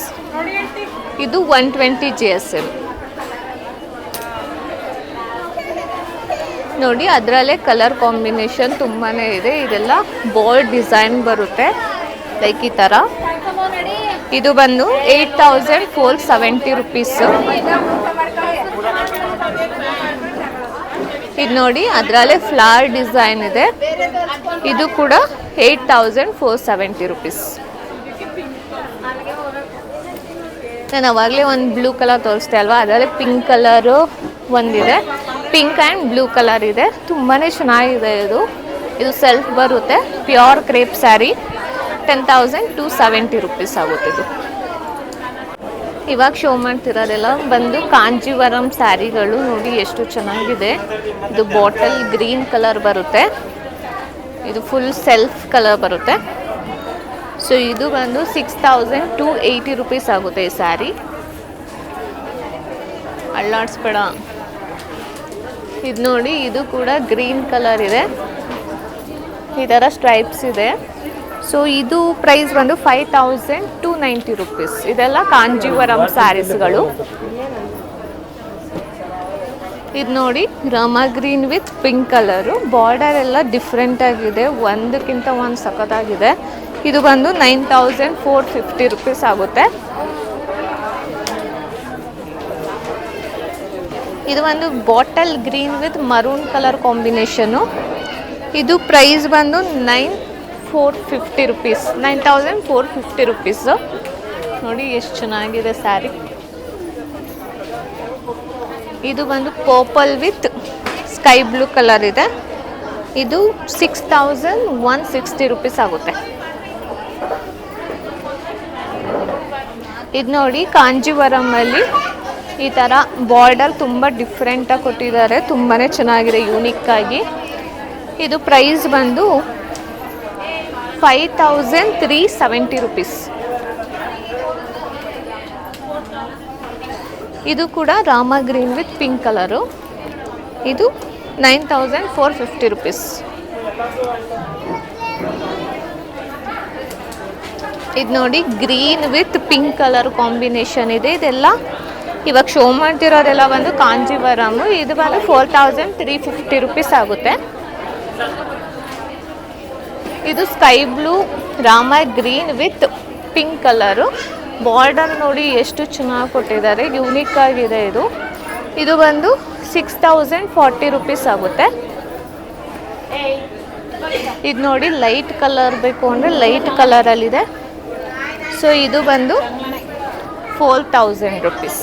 ಇದು 120 GSM. ನೋಡಿ ಅದರಲ್ಲೇ ಕಲರ್ ಕಾಂಬಿನೇಷನ್ ತುಂಬಾ ಇದೆ. ಇದೆಲ್ಲ ಬೋಲ್ಡ್ ಡಿಸೈನ್ ಬರುತ್ತೆ ಲೈಕ್ ಈ ಥರ. ಇದು ಬಂದು 8,470 rupees. ಇದು ನೋಡಿ ಅದರಲ್ಲೇ ಫ್ಲವರ್ ಡಿಸೈನ್ ಇದೆ. ಇದು ಕೂಡ 8,470 rupees. ನಾನು ಅವಾಗಲೇ ಒಂದು ಬ್ಲೂ ಕಲರ್ ತೋರಿಸ್ದೆ ಅಲ್ವಾ, ಅದರಲ್ಲೇ ಪಿಂಕ್ ಕಲರು ಒಂದಿದೆ. ಪಿಂಕ್ ಆ್ಯಂಡ್ ಬ್ಲೂ ಕಲರ್ ಇದೆ. ತುಂಬಾ ಚೆನ್ನಾಗಿದೆ. ಇದು ಸೆಲ್ಫ್ ಬರುತ್ತೆ. ಪ್ಯೂರ್ ಕ್ರೇಪ್ ಸ್ಯಾರಿ 10,270 rupees ಆಗುತ್ತೆ. ಇದು ಇವಾಗ ಶೋ ಮಾಡ್ತಿರೋದೆಲ್ಲ ಬಂದು ಕಾಂಜೀವರಂ ಸ್ಯಾರಿಗಳು. ನೋಡಿ ಎಷ್ಟು ಚೆನ್ನಾಗಿದೆ. ಇದು ಬಾಟಲ್ ಗ್ರೀನ್ ಕಲರ್ ಬರುತ್ತೆ. ಇದು ಫುಲ್ ಸೆಲ್ಫ್ ಕಲರ್ ಬರುತ್ತೆ. ಸೊ ಇದು ಬಂದು 6,280 rupees ಆಗುತ್ತೆ ಈ ಸ್ಯಾರಿ. ಅಳ್ಳಾಡಿಸ್ಬೇಡ. ಇದು ನೋಡಿ, ಇದು ಕೂಡ ಗ್ರೀನ್ ಕಲರ್ ಇದೆ. ಈ ಥರ ಸ್ಟ್ರೈಪ್ಸ್ ಇದೆ. ಸೊ ಇದು ಪ್ರೈಸ್ ಬಂದು 5,290 rupees. ಇದೆಲ್ಲ ಕಾಂಜೀವರಂ ಸ್ಯಾರೀಸ್ಗಳು. ಇದು ನೋಡಿ Rama green with pink colour. Border ಎಲ್ಲ ಡಿಫ್ರೆಂಟ್ ಆಗಿದೆ, ಒಂದಕ್ಕಿಂತ ಒಂದು ಸಖತ್ತಾಗಿದೆ. ಇದು ಬಂದು 9,450 rupees ಆಗುತ್ತೆ. ಇದು ಒಂದು bottle green with maroon colour combination. ಇದು ಪ್ರೈಸ್ ಬಂದು 9,450 rupees. 9,450 rupees. ನೋಡಿ ಎಷ್ಟು ಚೆನ್ನಾಗಿದೆ ಸ್ಯಾರಿ. ಇದು ಬಂದು purple with sky blue colour ಇದೆ. ಇದು 6,160 rupees ಆಗುತ್ತೆ. ಇದು ನೋಡಿ ಕಾಂಜೀವರಮಲ್ಲಿ ಈ ಥರ ಬಾರ್ಡರ್ ತುಂಬ ಡಿಫ್ರೆಂಟಾಗಿ ಕೊಟ್ಟಿದ್ದಾರೆ. ತುಂಬಾ ಚೆನ್ನಾಗಿದೆ, ಯೂನಿಕ್ ಆಗಿ. ಇದು ಪ್ರೈಸ್ ಬಂದು 5,370 rupees. ಇದು ಕೂಡ Rama green with pink colour. ಇದು 9,450 rupees. ಇದು ನೋಡಿ green with pink colour combination ಇದೆ. ಇದೆಲ್ಲ ಇವಾಗ ಶೋ ಮಾಡ್ತಿರೋದೆಲ್ಲ ಒಂದು ಕಾಂಜೀವರಮ್. ಇದು ಬಂದು 4,350 rupees ಆಗುತ್ತೆ. ಇದು sky blue Rama green with pink colour. Border ನೋಡಿ ಎಷ್ಟು ಚೆನ್ನಾಗಿ ಕೊಟ್ಟಿದ್ದಾರೆ, ಯೂನಿಕ್ ಆಗಿದೆ. ಇದು ಬಂದು 6,040 rupees ಆಗುತ್ತೆ. ಇದು ನೋಡಿ ಲೈಟ್ ಕಲರ್ ಬೇಕು ಅಂದರೆ ಲೈಟ್ ಕಲರಲ್ಲಿದೆ. ಸೊ ಇದು ಬಂದು 4,000 rupees.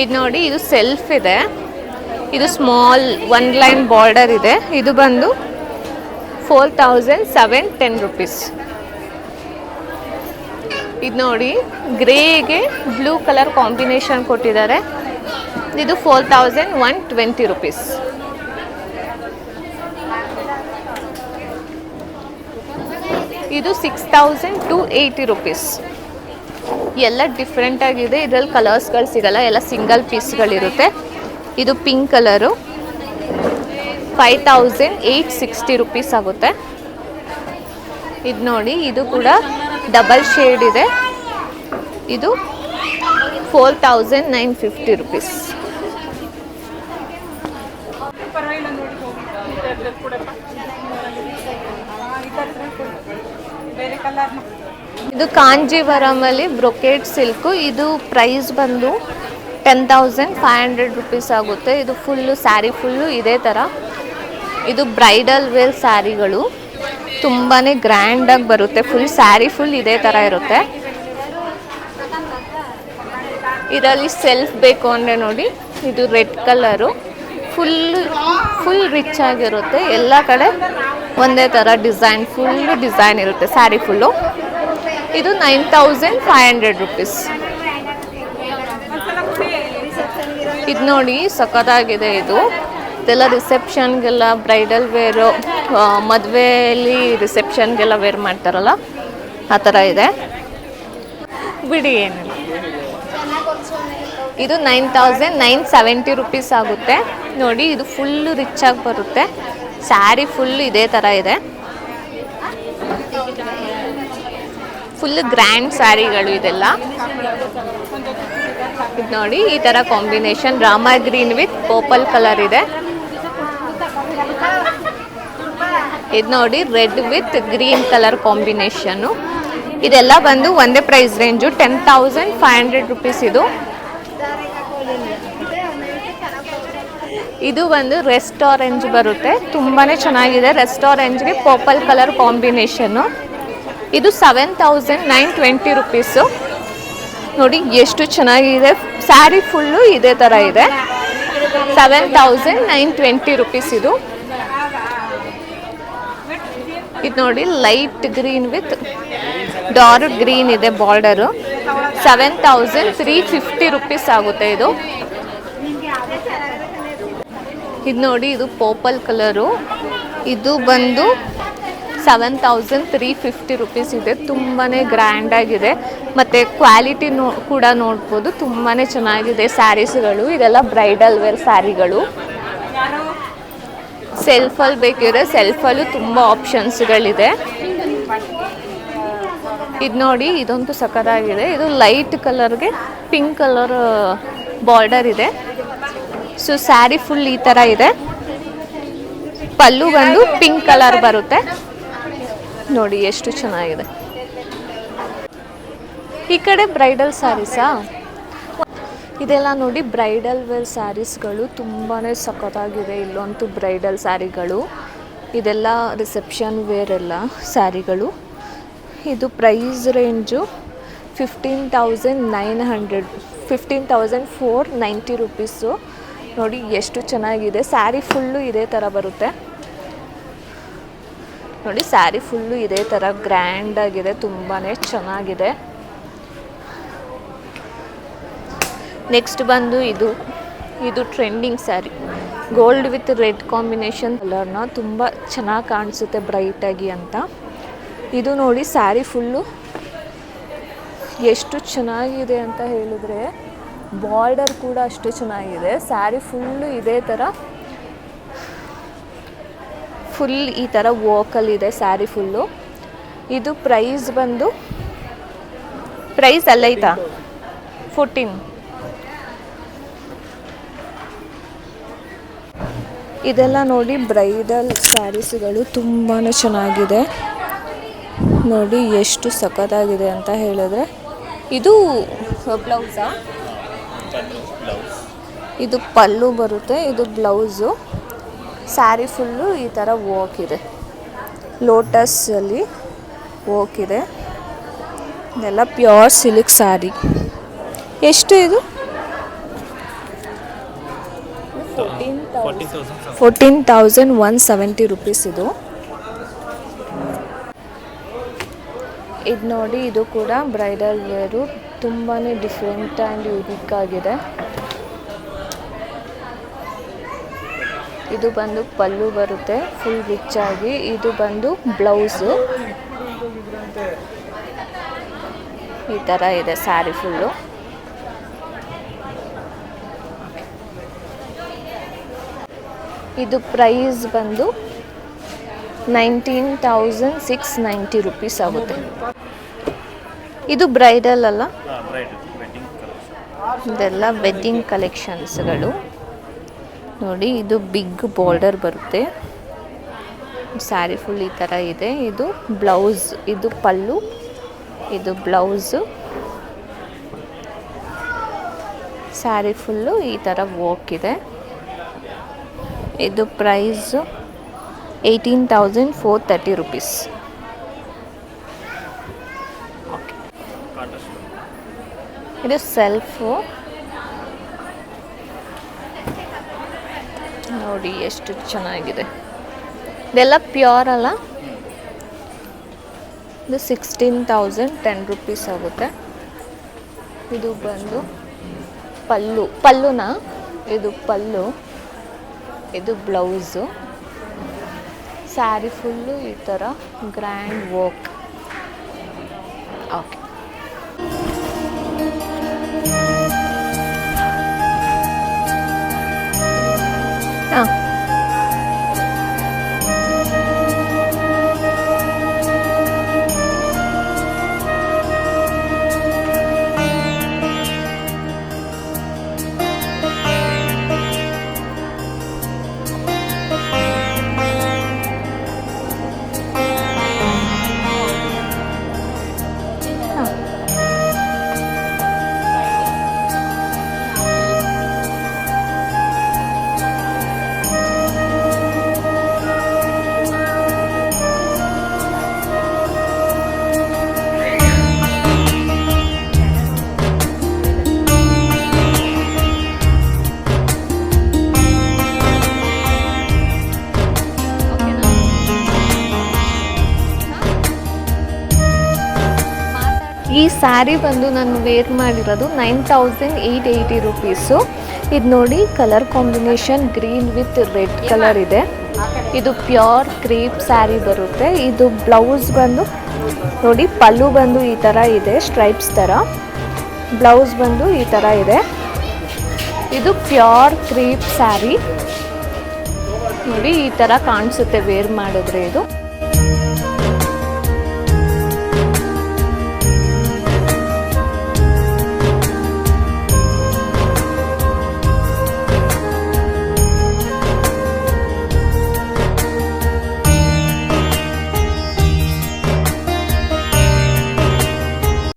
ಇದು ನೋಡಿ, ಇದು ಸೆಲ್ಫ್ ಇದೆ. ಇದು ಸ್ಮಾಲ್ 1 ಲೈನ್ ಬಾರ್ಡರ್ ಇದೆ. ಇದು ಬಂದು 4,710 rupees. ಇದು ನೋಡಿ ಗ್ರೇಗೆ ಬ್ಲೂ ಕಲರ್ ಕಾಂಬಿನೇಷನ್ ಕೊಟ್ಟಿದ್ದಾರೆ. ಇದು 4,120 rupees. ಇದು 6,280 rupees. ಎಲ್ಲ ಡಿಫ್ರೆಂಟ್ ಆಗಿದೆ. ಇದರಲ್ಲಿ ಕಲರ್ಸ್ಗಳು ಸಿಗಲ್ಲ, ಎಲ್ಲ ಸಿಂಗಲ್ ಪೀಸ್ಗಳಿರುತ್ತೆ. ಇದು ಪಿಂಕ್ ಕಲರು 5,860 rupees ಆಗುತ್ತೆ. ಇದು ನೋಡಿ, ಇದು ಕೂಡ ಡಬಲ್ ಶೇಡ್ ಇದೆ. ಇದು 4,950 rupees. ಇದು ಕಾಂಜೀವರಮಲ್ಲಿ ಬ್ರೊಕೇಡ್ ಸಿಲ್ಕು. ಇದು ಪ್ರೈಸ್ ಬಂದು 10,500 ರುಪೀಸ್ ಆಗುತ್ತೆ. ಇದು ಫುಲ್ಲು ಸ್ಯಾರಿ ಫುಲ್ಲು ಇದೇ ಥರ. ಇದು ಬ್ರೈಡಲ್ ವೇರ್ ಸ್ಯಾರಿಗಳು, ತುಂಬಾ ಗ್ರ್ಯಾಂಡಾಗಿ ಬರುತ್ತೆ. ಫುಲ್ ಸ್ಯಾರಿ ಫುಲ್ ಇದೇ ಥರ ಇರುತ್ತೆ. ಇದರಲ್ಲಿ ಸೆಲ್ಫ್ ಬೇಕು ಅಂದರೆ ನೋಡಿ, ಇದು ರೆಡ್ ಕಲರು, ಫುಲ್ ರಿಚ್ ಆಗಿರುತ್ತೆ. ಎಲ್ಲ ಕಡೆ ಒಂದೇ ಥರ ಡಿಸೈನ್, ಫುಲ್ಲು ಡಿಸೈನ್ ಇರುತ್ತೆ ಸ್ಯಾರಿ ಫುಲ್ಲು. ಇದು 9,500 ರುಪೀಸ್. ಇದು ನೋಡಿ ಸಖತ್ತಾಗಿದೆ. ಇದೆಲ್ಲ ರಿಸೆಪ್ಷನ್ಗೆಲ್ಲ, ಬ್ರೈಡಲ್ ವೇರು, ಮದುವೆಯಲ್ಲಿ ರಿಸೆಪ್ಷನ್ಗೆಲ್ಲ ವೇರ್ ಮಾಡ್ತಾರಲ್ಲ ಆ ಥರ ಇದೆ. ಬಿಡಿ ಏನಿಲ್ಲ. ಇದು 9,970 ರುಪೀಸ್ ಆಗುತ್ತೆ. ನೋಡಿ ಇದು ಫುಲ್ಲು ರಿಚ್ ಆಗಿ ಬರುತ್ತೆ. ಸ್ಯಾರಿ ಫುಲ್ಲು ಇದೇ ಥರ ಇದೆ. ಫುಲ್ ಗ್ರ್ಯಾಂಡ್ ಸ್ಯಾರಿಗಳು ಇದೆಲ್ಲ. ಇದು ನೋಡಿ ಈ ಥರ combination, Rama green with purple colour ಇದೆ. ಇದು ನೋಡಿ red with green colour combination. ಇದೆಲ್ಲ ಬಂದು ಒಂದೇ ಪ್ರೈಸ್ ರೇಂಜು, 10,500 ರುಪೀಸ್. ಇದು ಬಂದು ರೆಸ್ಟ್ ಆರೆಂಜ್ ಬರುತ್ತೆ, ತುಂಬಾ ಚೆನ್ನಾಗಿದೆ. ರೆಸ್ಟ್ ಆರೆಂಜ್ಗೆ ಪರ್ಪಲ್ ಕಲರ್ ಕಾಂಬಿನೇಷನ್ನು. ಇದು 7,920 ರುಪೀಸು. ನೋಡಿ ಎಷ್ಟು ಚೆನ್ನಾಗಿದೆ. ಸ್ಯಾರಿ ಫುಲ್ಲು ಇದೇ ಥರ ಇದೆ. 7,920 ರುಪೀಸ್ ಇದು. ಇದು ನೋಡಿ light green with dark green ಇದೆ ಬಾರ್ಡರು. 7,350 ರುಪೀಸ್ ಆಗುತ್ತೆ ಇದು. ಇದು ನೋಡಿ ಇದು ಪರ್ಪಲ್ ಕಲರು. ಇದು ಬಂದು 7,350 ರುಪೀಸ್ ಇದೆ. ತುಂಬಾ ಗ್ರ್ಯಾಂಡಾಗಿದೆ ಮತ್ತು ಕ್ವಾಲಿಟಿ ಕೂಡ ನೋಡ್ಬೋದು, ತುಂಬಾ ಚೆನ್ನಾಗಿದೆ ಸ್ಯಾರೀಸ್ಗಳು. ಇದೆಲ್ಲ ಬ್ರೈಡಲ್ ವೇರ್ ಸ್ಯಾರಿಗಳು. ಸೆಲ್ಫಲ್ಲಿ ಬೇಕಿದ್ರೆ ಸೆಲ್ಫಲ್ಲೂ ತುಂಬ ಆಪ್ಷನ್ಸ್ಗಳಿದೆ. ಇದು ನೋಡಿ ಇದಂತೂ ಸಖತ್ತಾಗಿದೆ. ಇದು ಲೈಟ್ ಕಲರ್ಗೆ ಪಿಂಕ್ ಕಲರ್ ಬಾರ್ಡರ್ ಇದೆ. ಸೊ ಸ್ಯಾರಿ ಫುಲ್ ಈ ಥರ ಇದೆ. ಪಲ್ಲು ಬಂದು ಪಿಂಕ್ ಕಲರ್ ಬರುತ್ತೆ. ನೋಡಿ ಎಷ್ಟು ಚೆನ್ನಾಗಿದೆ. ಈ ಕಡೆ ಬ್ರೈಡಲ್ ಸ್ಯಾರೀಸಾ, ಇದೆಲ್ಲ ನೋಡಿ ಬ್ರೈಡಲ್ ವೇರ್ ಸ್ಯಾರೀಸ್ಗಳು, ತುಂಬಾ ಸಖತ್ತಾಗಿದೆ. ಇಲ್ಲಂತೂ ಬ್ರೈಡಲ್ ಸ್ಯಾರಿಗಳು, ಇದೆಲ್ಲ ರಿಸೆಪ್ಷನ್ ವೇರ್ ಎಲ್ಲ ಸ್ಯಾರಿಗಳು. ಇದು ಪ್ರೈಸ್ ರೇಂಜು 15,490 ರುಪೀಸು. ನೋಡಿ ಎಷ್ಟು ಚೆನ್ನಾಗಿದೆ. ಸ್ಯಾರಿ ಫುಲ್ಲು ಇದೇ ಥರ ಬರುತ್ತೆ. ನೋಡಿ ಸ್ಯಾರಿ ಫುಲ್ಲು ಇದೇ ಥರ ಗ್ರ್ಯಾಂಡಾಗಿದೆ, ತುಂಬಾ ಚೆನ್ನಾಗಿದೆ. ನೆಕ್ಸ್ಟ್ ಬಂದು ಇದು trending sari, gold with red combination ಕಲರ್ನ, ತುಂಬ ಚೆನ್ನಾಗಿ ಕಾಣಿಸುತ್ತೆ ಬ್ರೈಟಾಗಿ ಅಂತ. ಇದು ನೋಡಿ ಸ್ಯಾರಿ ಫುಲ್ಲು ಎಷ್ಟು ಚೆನ್ನಾಗಿದೆ ಅಂತ ಹೇಳಿದ್ರೆ, ಬಾರ್ಡರ್ ಕೂಡ ಅಷ್ಟು ಚೆನ್ನಾಗಿದೆ. ಸ್ಯಾರಿ ಫುಲ್ಲು ಇದೇ ಥರ ಫುಲ್ ಈ ಥರ ವರ್ಕಲ್ಲಿದೆ ಸ್ಯಾರಿ ಫುಲ್ಲು. ಇದು ಪ್ರೈಸ್ ಬಂದು ಪ್ರೈಸ್ ಅಲ್ಲೈತಾ 14. ಇದೆಲ್ಲ ನೋಡಿ ಬ್ರೈಡಲ್ ಸ್ಯಾರೀಸ್ಗಳು, ತುಂಬಾ ಚೆನ್ನಾಗಿದೆ. ನೋಡಿ ಎಷ್ಟು ಸಖತ್ತಾಗಿದೆ ಅಂತ ಹೇಳಿದ್ರೆ. ಇದು ಬ್ಲೌಸಾ, ಇದು ಪಲ್ಲು ಬರುತ್ತೆ, ಇದು ಬ್ಲೌಸು. ಸ್ಯಾರಿ ಫುಲ್ಲು ಈ ಥರ ವರ್ಕ್ ಇದೆ, ಲೋಟಸಲ್ಲಿ ವರ್ಕ್ ಇದೆ. ಇದೆಲ್ಲ ಪ್ಯೂರ್ ಸಿಲ್ಕ್ ಸ್ಯಾರಿ. ಎಷ್ಟು ಇದು? 14,170 ರುಪೀಸ್ ಇದು. ಇದು ನೋಡಿ ಇದು ಕೂಡ ಬ್ರೈಡಲ್ ವೇರು, ತುಂಬಾ ಡಿಫ್ರೆಂಟ್ ಆ್ಯಂಡ್ ಯೂನಿಕ್ ಆಗಿದೆ. ಇದು ಬಂದು ಪಲ್ಲು ಬರುತ್ತೆ ಫುಲ್ ರಿಚ್ ಆಗಿ. ಇದು ಬಂದು ಬ್ಲೌಸು, ಈ ಥರ ಇದೆ ಸ್ಯಾರಿ ಫುಲ್ಲು. ಇದು ಪ್ರೈಸ್ ಬಂದು 19,690 ರುಪೀಸ್ ಆಗುತ್ತೆ. ಇದು ಬ್ರೈಡಲ್ ಅಲ್ಲ, ಇದೆಲ್ಲ ವೆಡ್ಡಿಂಗ್ ಕಲೆಕ್ಷನ್ಸ್ಗಳು. ನೋಡಿ ಇದು ಬಿಗ್ ಬಾರ್ಡರ್ ಬರುತ್ತೆ, ಸ್ಯಾರಿ ಫುಲ್ ಈ ಥರ ಇದೆ. ಇದು ಬ್ಲೌಸ್, ಇದು ಪಲ್ಲು, ಇದು ಬ್ಲೌಸು. ಸ್ಯಾರಿ ಫುಲ್ಲು ಈ ಥರ ವರ್ಕ್ ಇದೆ. ಇದು ಪ್ರೈಸು 18,430 rupees. ಓಕೆ, ಇದು ಸೆಲ್ಫು ನೋಡಿ ಎಷ್ಟು ಚೆನ್ನಾಗಿದೆ. ಇದೆಲ್ಲ ಪ್ಯೂರ್ ಅಲ್ಲ. ಇದು 16,010 rupees ಆಗುತ್ತೆ. ಇದು ಬಂದು ಪಲ್ಲುನಾ, ಇದು ಪಲ್ಲು, ಇದು ಬ್ಲೌಸು. ಸ್ಯಾರಿ ಫುಲ್ಲು ಈ ಥರ ಗ್ರ್ಯಾಂಡ್ ವರ್ಕ್. ಓಕೆ, ಹಾಂ ಈ ಸ್ಯಾರಿ ಬಂದು ನಾನು ವೇರ್ ಮಾಡಿರೋದು 9,880 rupees. ಇದು ನೋಡಿ colour combination green with red colour ಇದೆ. ಇದು ಪ್ಯೂರ್ ಕ್ರೇಪ್ ಸ್ಯಾರಿ ಬರುತ್ತೆ. ಇದು ಬ್ಲೌಸ್ ಬಂದು ನೋಡಿ, ಪಲ್ಲು ಬಂದು ಈ ಥರ ಇದೆ ಸ್ಟ್ರೈಪ್ಸ್ ಥರ, ಬ್ಲೌಸ್ ಬಂದು ಈ ಥರ ಇದೆ. ಇದು ಪ್ಯೂರ್ ಕ್ರೇಪ್ ಸ್ಯಾರಿ ನೋಡಿ, ಈ ಥರ ಕಾಣಿಸುತ್ತೆ ವೇರ್ ಮಾಡಿದ್ರೆ. ಇದು